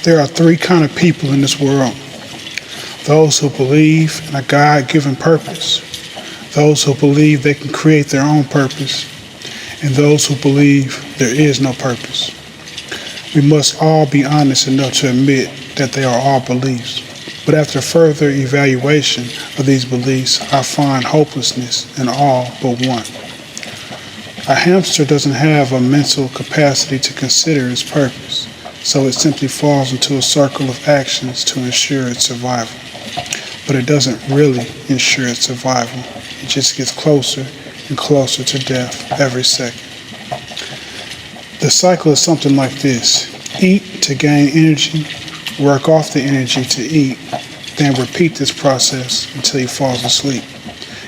There are three kind of people in this world. Those who believe in a God-given purpose, those who believe they can create their own purpose, and those who believe there is no purpose. We must all be honest enough to admit that they are all beliefs. But after further evaluation of these beliefs, I find hopelessness in all but one. A hamster doesn't have a mental capacity to consider its purpose, so it simply falls into a circle of actions to ensure its survival. But it doesn't really ensure its survival. It just gets closer and closer to death every second. The cycle is something like this. Eat to gain energy, work off the energy to eat, then repeat this process until he falls asleep.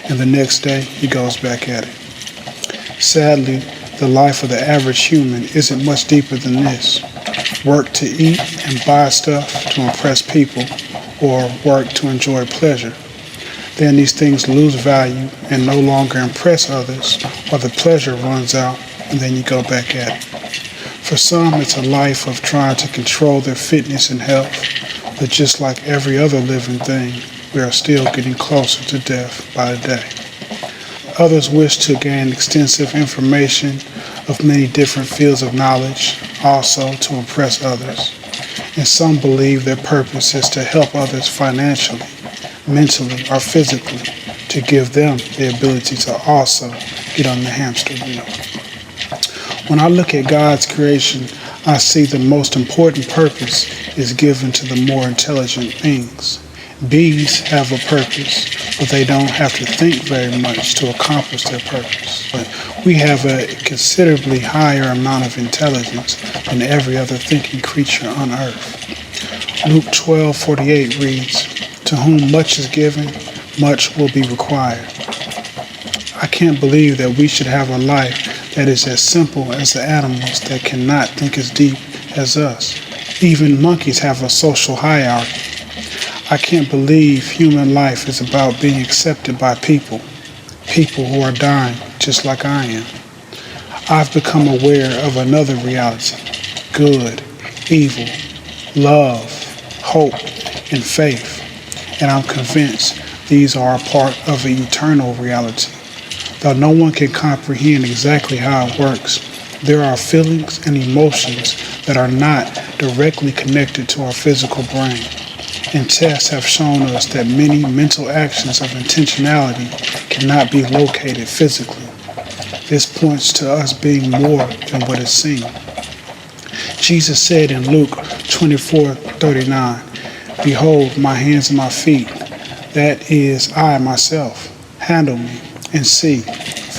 And the next day, he goes back at it. Sadly, the life of the average human isn't much deeper than this. Work to eat and buy stuff to impress people, or work to enjoy pleasure. Then these things lose value and no longer impress others, or the pleasure runs out and then you go back at it. For some, it's a life of trying to control their fitness and health, but just like every other living thing, we are still getting closer to death by the day. Others wish to gain extensive information of many different fields of knowledge, also to impress others. And some believe their purpose is to help others financially, mentally, or physically, to give them the ability to also get on the hamster wheel. When I look at God's creation, I see the most important purpose is given to the more intelligent beings. Bees have a purpose, but they don't have to think very much to accomplish their purpose. But we have a considerably higher amount of intelligence than every other thinking creature on earth. Luke 12:48 reads, "To whom much is given, much will be required." I can't believe that we should have a life that is as simple as the animals that cannot think as deep as us. Even monkeys have a social hierarchy. I can't believe human life is about being accepted by people who are dying just like I am. I've become aware of another reality: good, evil, love, hope, and faith. And I'm convinced these are a part of an eternal reality. Though no one can comprehend exactly how it works, there are feelings and emotions that are not directly connected to our physical brain. And tests have shown us that many mental actions of intentionality cannot be located physically. This points to us being more than what is seen. Jesus said in Luke 24:39, "Behold my hands and my feet, that is I myself. Handle me and see,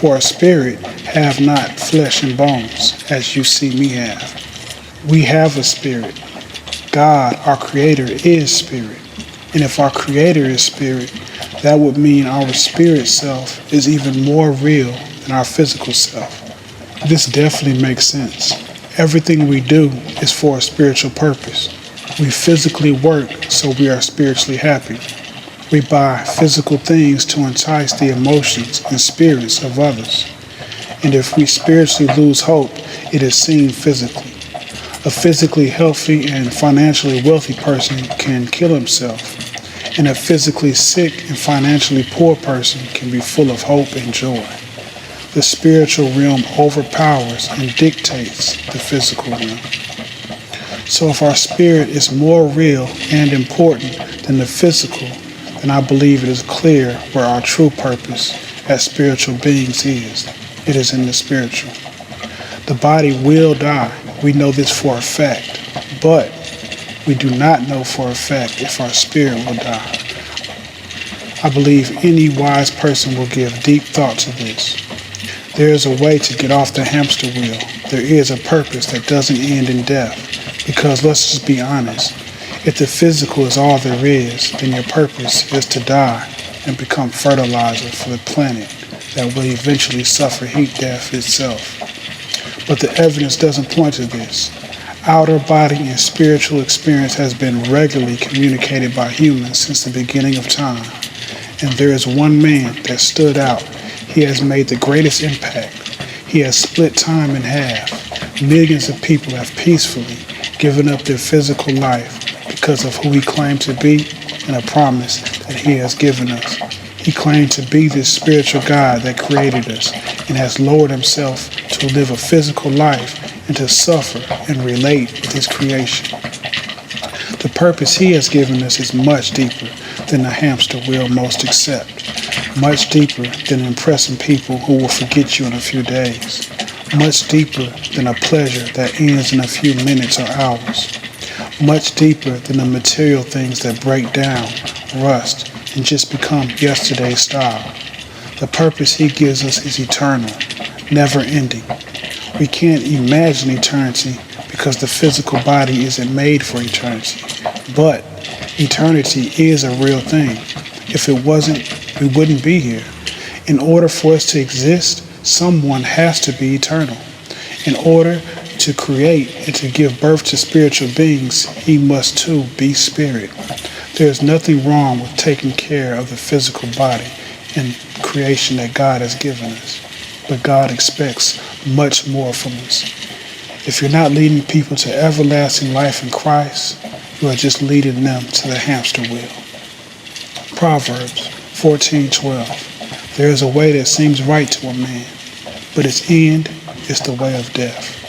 for a spirit have not flesh and bones, as you see me have." We have a spirit. God, our Creator, is spirit. And if our Creator is spirit, that would mean our spirit self is even more real than our physical self. This definitely makes sense. Everything we do is for a spiritual purpose. We physically work so we are spiritually happy. We buy physical things to entice the emotions and spirits of others. And if we spiritually lose hope, it is seen physically. A physically healthy and financially wealthy person can kill himself, and a physically sick and financially poor person can be full of hope and joy. The spiritual realm overpowers and dictates the physical realm. So if our spirit is more real and important than the physical, then I believe it is clear where our true purpose as spiritual beings is. It is in the spiritual. The body will die. We know this for a fact, but we do not know for a fact if our spirit will die. I believe any wise person will give deep thought to this. There is a way to get off the hamster wheel. There is a purpose that doesn't end in death, because let's just be honest. If the physical is all there is, then your purpose is to die and become fertilizer for the planet that will eventually suffer heat death itself. But the evidence doesn't point to this. Outer body and spiritual experience has been regularly communicated by humans since the beginning of time. And there is one man that stood out. He has made the greatest impact. He has split time in half. Millions of people have peacefully giving up their physical life because of who he claimed to be and a promise that he has given us. He claimed to be this spiritual God that created us and has lowered himself to live a physical life and to suffer and relate with his creation. The purpose he has given us is much deeper than the hamster will most accept, much deeper than impressing people who will forget you in a few days, much deeper than a pleasure that ends in a few minutes or hours, much deeper than the material things that break down, rust, and just become yesterday's style. The purpose he gives us is eternal, never ending. We can't imagine eternity because the physical body isn't made for eternity. But eternity is a real thing. If it wasn't, we wouldn't be here. In order for us to exist, someone has to be eternal. In order to create and to give birth to spiritual beings, he must too be spirit. There is nothing wrong with taking care of the physical body and creation that God has given us. But God expects much more from us. If you're not leading people to everlasting life in Christ, you are just leading them to the hamster wheel. Proverbs 14:12. There is a way that seems right to a man, but its end is the way of death.